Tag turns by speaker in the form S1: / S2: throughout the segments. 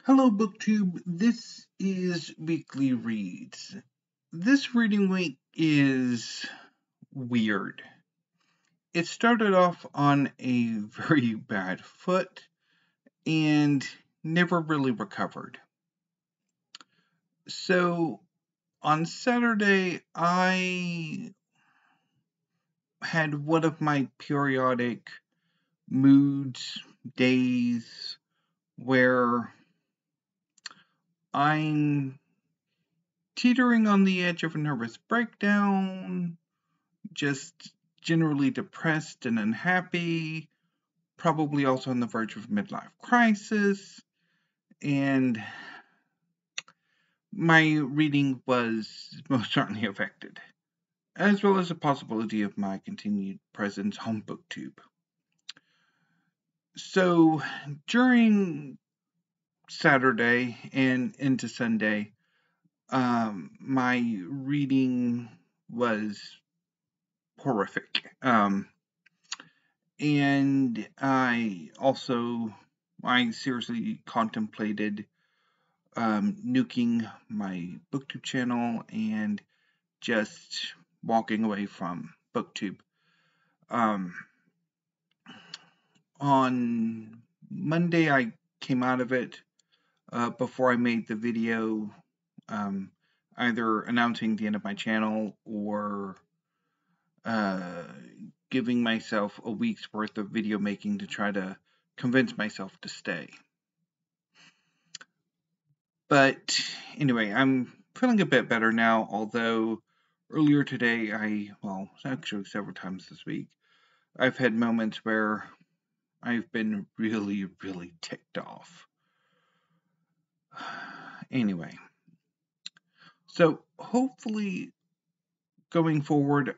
S1: Hello, BookTube. This is Weekly Reads. This reading week is weird. It started off on a very bad foot and never really recovered. So, on Saturday, I had one of my periodic moods, days, where I'm teetering on the edge of a nervous breakdown, just generally depressed and unhappy, probably also on the verge of midlife crisis, and my reading was most certainly affected, as well as the possibility of my continued presence on BookTube. So during Saturday and into Sunday, my reading was horrific. And I seriously contemplated nuking my BookTube channel and just walking away from BookTube. On Monday, I came out of it before I made the video, either announcing the end of my channel or giving myself a week's worth of video making to try to convince myself to stay. But anyway, I'm feeling a bit better now, although earlier today, actually several times this week, I've had moments where I've been really, really ticked off. Anyway, so hopefully going forward,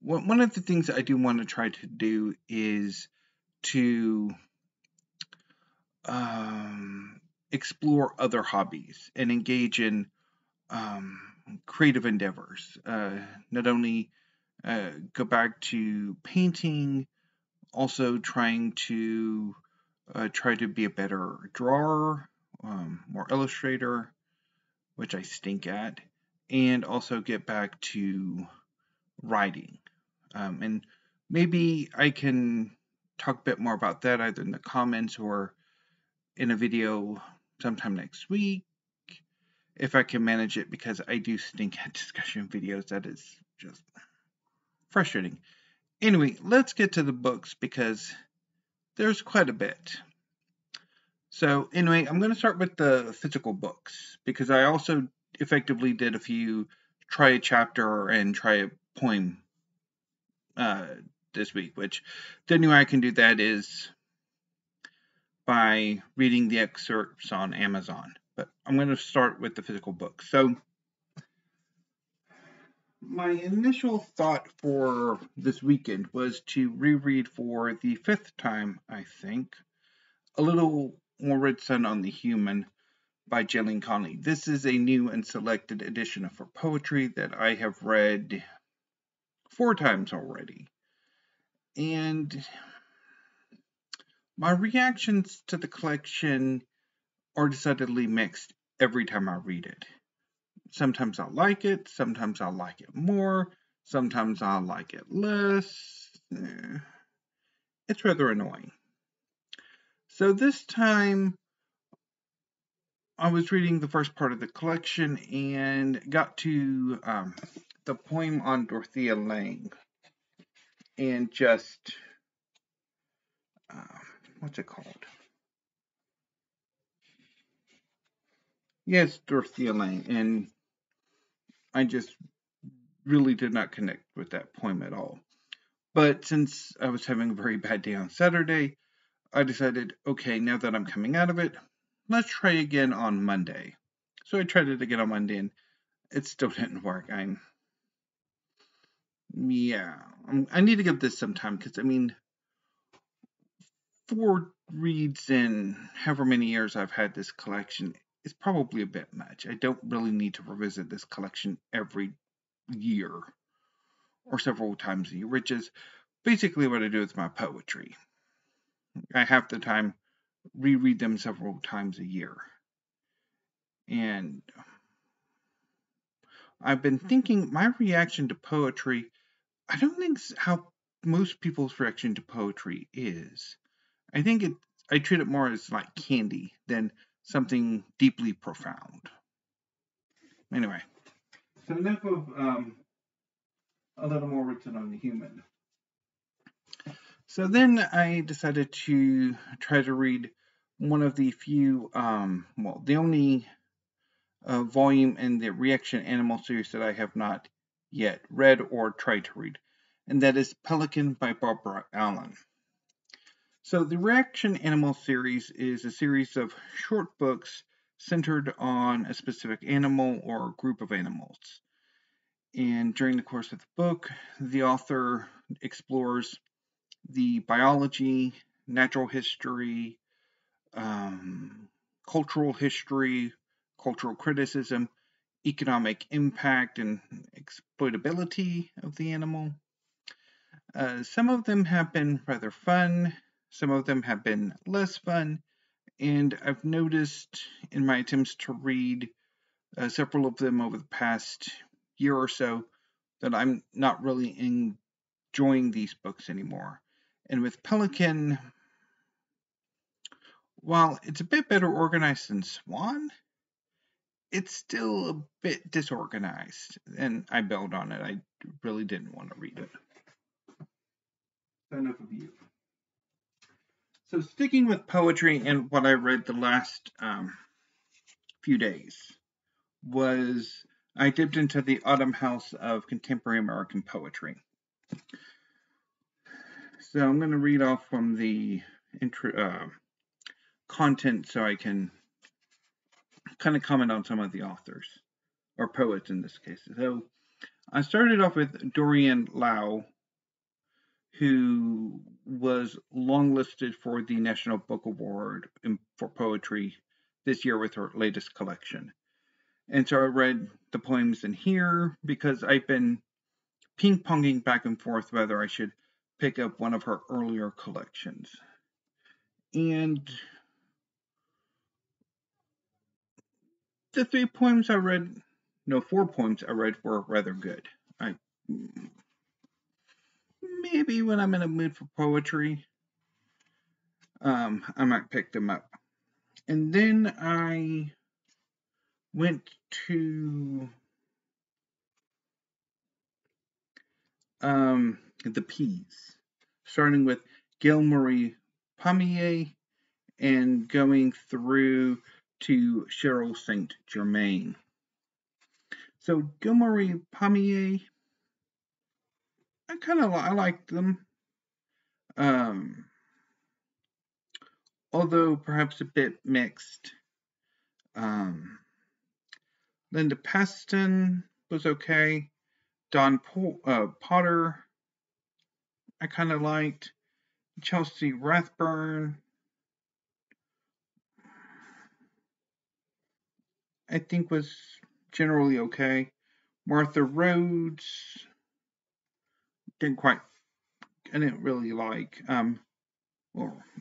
S1: one of the things I do want to try to do is to explore other hobbies and engage in creative endeavors. Not only go back to painting, also trying to be a better drawer, more illustrator, which I stink at, and also get back to writing. And maybe I can talk a bit more about that either in the comments or in a video sometime next week, if I can manage it, because I do stink at discussion videos. That is just frustrating. Anyway, let's get to the books because there's quite a bit. So anyway, I'm going to start with the physical books because I also effectively did a few try a chapter and try a poem this week, which the only way I can do that is by reading the excerpts on Amazon. But I'm going to start with the physical book. So my initial thought for this weekend was to reread for the 5th time, I think, A Little More Red Sun on the Human by Gillian Conley. This is a new and selected edition of her poetry that I have read 4 times already. And my reactions to the collection are decidedly mixed every time I read it. Sometimes I like it, sometimes I like it more, sometimes I like it less. It's rather annoying. So this time, I was reading the first part of the collection and got to the poem on Dorothea Lange, and just what's it called? Yes, Dorothea Lange, and I just really did not connect with that poem at all. But since I was having a very bad day on Saturday, I decided, okay, now that I'm coming out of it, let's try again on Monday. So I tried it again on Monday, and it still didn't work. I need to give this some time, because, 4 reads in however many years I've had this collection is probably a bit much. I don't really need to revisit this collection every year or several times a year, which is basically what I do with my poetry. Half the time reread them several times a year. And I've been thinking my reaction to poetry, I don't think how most people's reaction to poetry is. I think I treat it more as like candy than something deeply profound. Anyway, so enough of a little more written on the human. So then I decided to try to read one of the few, the only volume in the Reaction Animal series that I have not yet read or tried to read, and that is Pelican by Barbara Allen. So the Reaction Animal series is a series of short books centered on a specific animal or group of animals. And during the course of the book, the author explores the biology, natural history, cultural history, cultural criticism, economic impact, and exploitability of the animal. Some of them have been rather fun, some of them have been less fun, and I've noticed in my attempts to read several of them over the past year or so that I'm not really enjoying these books anymore. And with Pelican, while it's a bit better organized than Swan, it's still a bit disorganized, and I bailed on it. I really didn't want to read it. Enough of you. So sticking with poetry, and what I read the last few days was I dipped into the Autumn House of Contemporary American Poetry. So I'm going to read off from the content so I can kind of comment on some of the authors, or poets in this case. So I started off with Dorian Lau, who was longlisted for the National Book Award for poetry this year with her latest collection. And so I read the poems in here because I've been ping-ponging back and forth whether I should pick up one of her earlier collections. And the 4 poems I read were rather good. Maybe when I'm in a mood for poetry, I might pick them up. And then I went to the P's, starting with Gail-Marie Pommier and going through to Cheryl St. Germain. So Gail-Marie Pommier, I liked them. Although perhaps a bit mixed. Linda Paston was okay. Don Potter, I kind of liked. Chelsea Rathburn, I think was generally okay. Martha Rhodes, I didn't really like.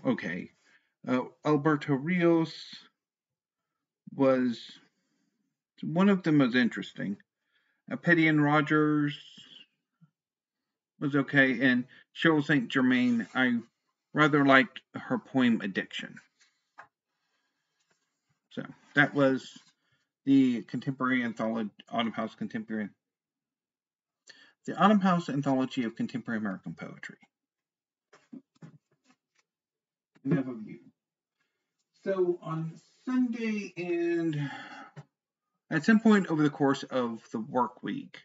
S1: Okay. Alberto Rios was, one of them was interesting. Petty and Rogers was okay, and Cheryl St. Germain, I rather liked her poem Addiction. So that was the Contemporary Anthology, Autumn House Contemporary, the Autumn House Anthology of Contemporary American Poetry. Enough of you. So on Sunday and at some point over the course of the work week,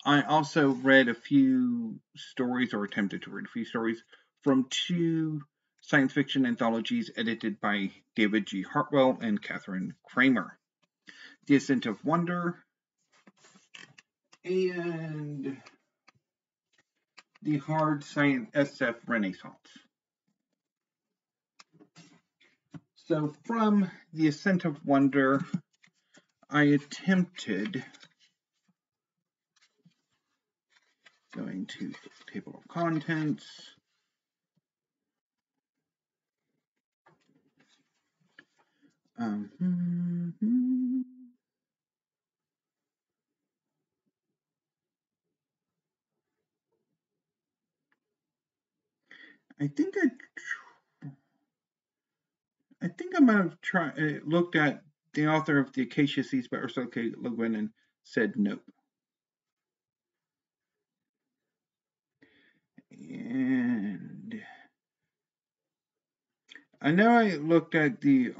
S1: I also read a few stories, or attempted to read a few stories, from 2 science fiction anthologies edited by David G. Hartwell and Catherine Kramer. The Ascent of Wonder and The Hard Science SF Renaissance. So from The Ascent of Wonder, I attempted going to table of contents. I think I might have looked at the author of the Acacia Seeds by Ursula K. Le Guin and said nope. And I know I looked at the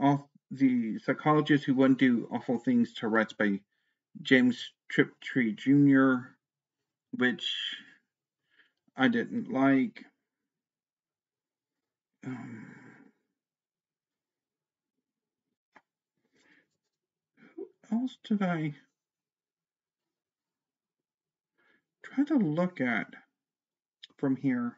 S1: Psychologist Who Wouldn't Do Awful Things to Rats by James Tiptree Jr., which I didn't like. Who else did I try to look at from here?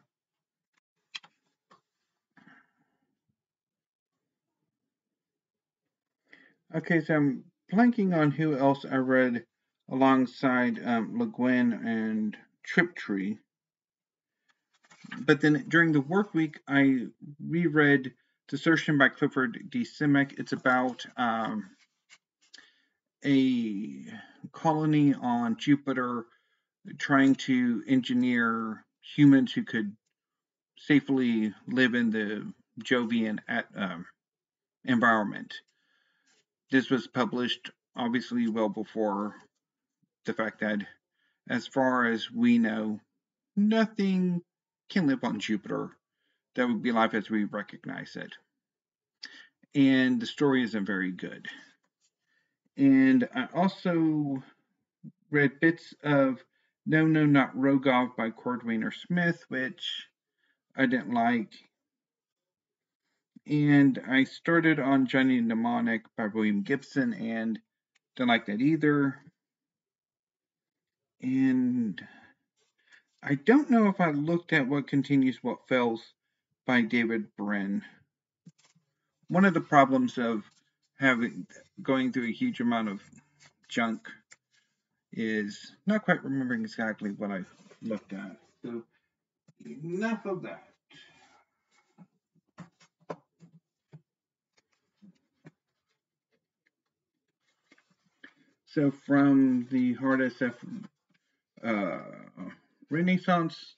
S1: Okay, so I'm blanking on who else I read alongside Le Guin and Tiptree. But then during the work week, I reread Desertion by Clifford D. Simek. It's about a colony on Jupiter trying to engineer humans who could safely live in the Jovian environment. This was published obviously well before the fact that, as far as we know, nothing can live on Jupiter that would be life as we recognize it. And the story isn't very good. And I also read bits of No, Not Rogov by Cordwainer Smith, which I didn't like. And I started on Johnny Mnemonic by William Gibson and didn't like that either. And I don't know if I looked at What Continues, What Fails by David Brin. One of the problems of going through a huge amount of junk is not quite remembering exactly what I looked at. So enough of that. So from the Hard SF Renaissance,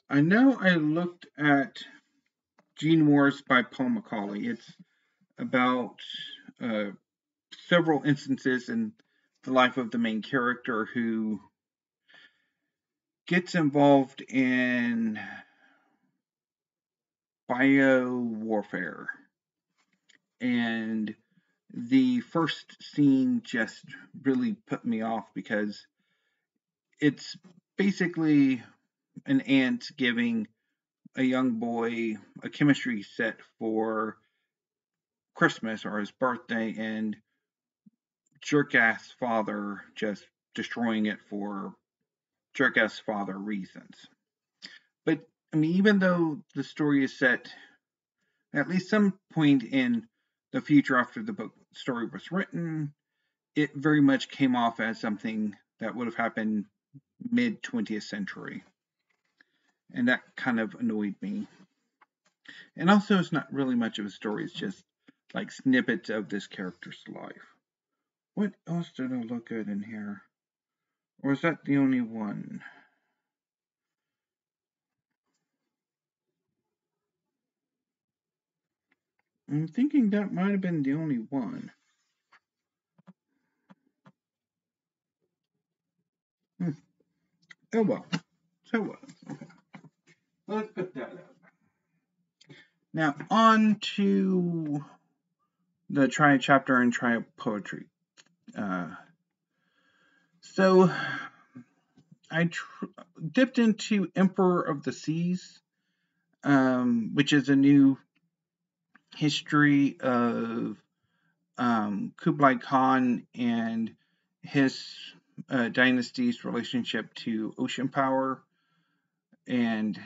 S1: I know I looked at Gene Wars by Paul McCauley. It's about several instances in the life of the main character who gets involved in bio warfare. And the first scene just really put me off because it's basically an aunt giving a young boy a chemistry set for Christmas or his birthday, and jerk-ass father just destroying it for jerk-ass father reasons. But I mean, even though the story is set at least some point in the future after the story was written, it very much came off as something that would have happened mid 20th century. And that kind of annoyed me. And also, it's not really much of a story, it's just like snippets of this character's life. What else did I look at in here? Or is that the only one? I'm thinking that might have been the only one. Oh well. So what? Okay. Let's put that up. Now, on to the Triad chapter in Triad Poetry. So, I dipped into Emperor of the Seas, which is a new history of Kublai Khan and his dynasty's relationship to ocean power. And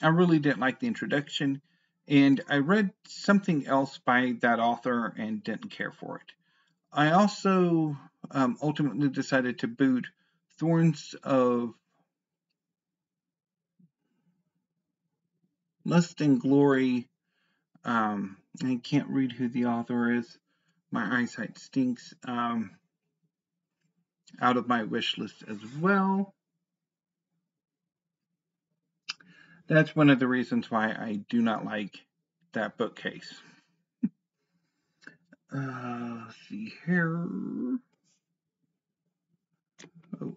S1: I really didn't like the introduction. And I read something else by that author and didn't care for it. I also ultimately decided to boot Thorns of Lust and Glory I can't read who the author is. My eyesight stinks. Out of my wish list as well. That's one of the reasons why I do not like that bookcase. Let's see here. Oh.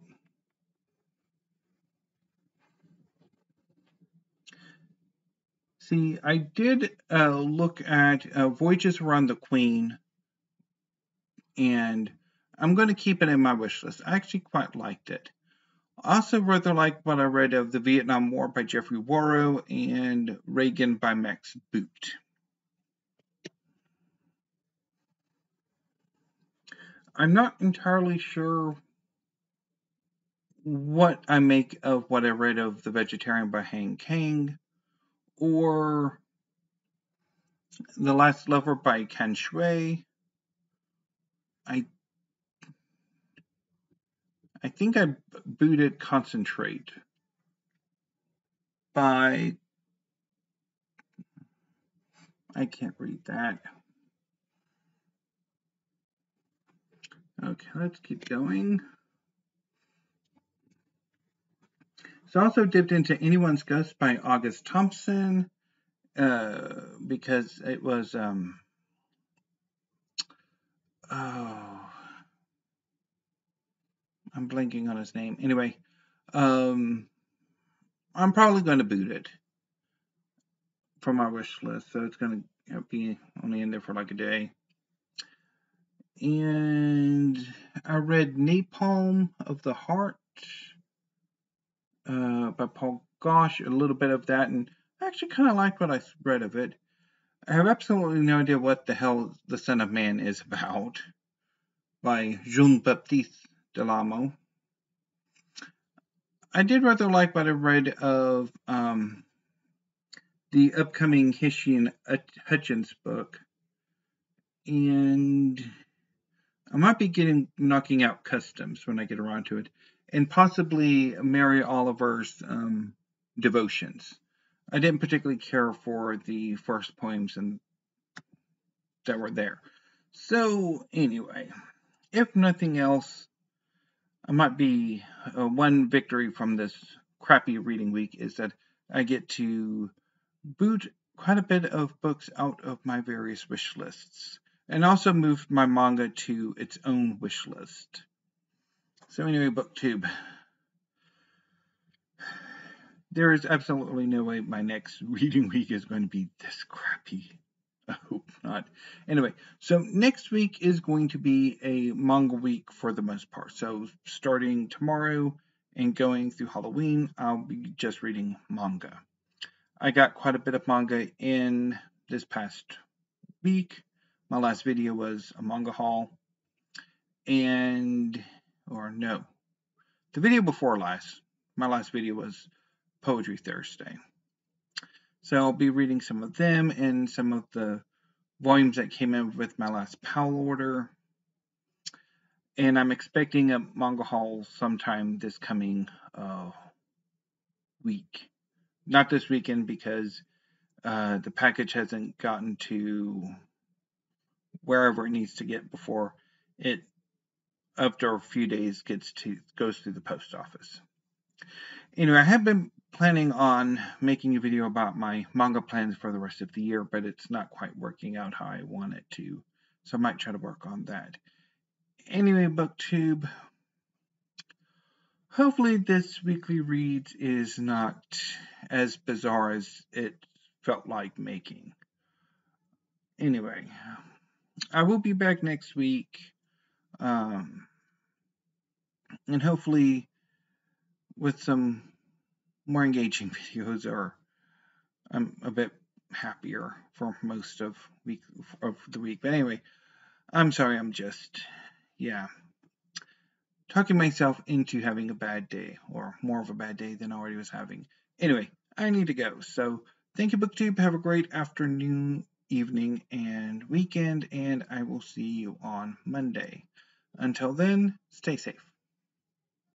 S1: See, I did look at Voyages Around the Queen, and I'm going to keep it in my wish list. I actually quite liked it. I also rather like what I read of the Vietnam War by Geoffrey Worrow and Reagan by Max Boot. I'm not entirely sure what I make of what I read of The Vegetarian by Han Kang, or The Last Lover by Kan Shui. I think I booted Concentrate by, I can't read that. Okay, let's keep going. So I also dipped into Anyone's Ghost by August Thompson, because it was, I'm blanking on his name. Anyway, I'm probably going to boot it from my wish list, so it's going to be only in there for like a day. And I read Napalm of the Heart by Paul Gosh, a little bit of that, and I actually kind of liked what I read of it. I have absolutely no idea what the hell The Son of Man is about, by Jean-Baptiste Delamo. I did rather like what I read of the upcoming Hisham Hutchins book, and I might be knocking out Customs when I get around to it, and possibly Mary Oliver's Devotions. I didn't particularly care for the first poems that were there. So anyway, if nothing else, I might be one victory from this crappy reading week is that I get to boot quite a bit of books out of my various wish lists, and also move my manga to its own wish list. So anyway, BookTube, there is absolutely no way my next reading week is going to be this crappy. I hope not. Anyway, so next week is going to be a manga week for the most part. So starting tomorrow and going through Halloween, I'll be just reading manga. I got quite a bit of manga in this past week. My last video was a manga haul. The video before last, my last video was Poetry Thursday. So I'll be reading some of them and some of the volumes that came in with my last PAL order. And I'm expecting a manga haul sometime this coming week. Not this weekend because the package hasn't gotten to wherever it needs to get before it, after a few days, goes through the post office. Anyway, I have been planning on making a video about my manga plans for the rest of the year, but it's not quite working out how I want it to, so I might try to work on that. Anyway, BookTube, hopefully this weekly reads is not as bizarre as it felt like making. Anyway, I will be back next week, and hopefully with some more engaging videos, or I'm a bit happier for most of the week. But anyway, I'm sorry, I'm just, talking myself into having a bad day, or more of a bad day than I already was having. Anyway, I need to go. So thank you, BookTube. Have a great afternoon, evening, and weekend, and I will see you on Monday. Until then, stay safe.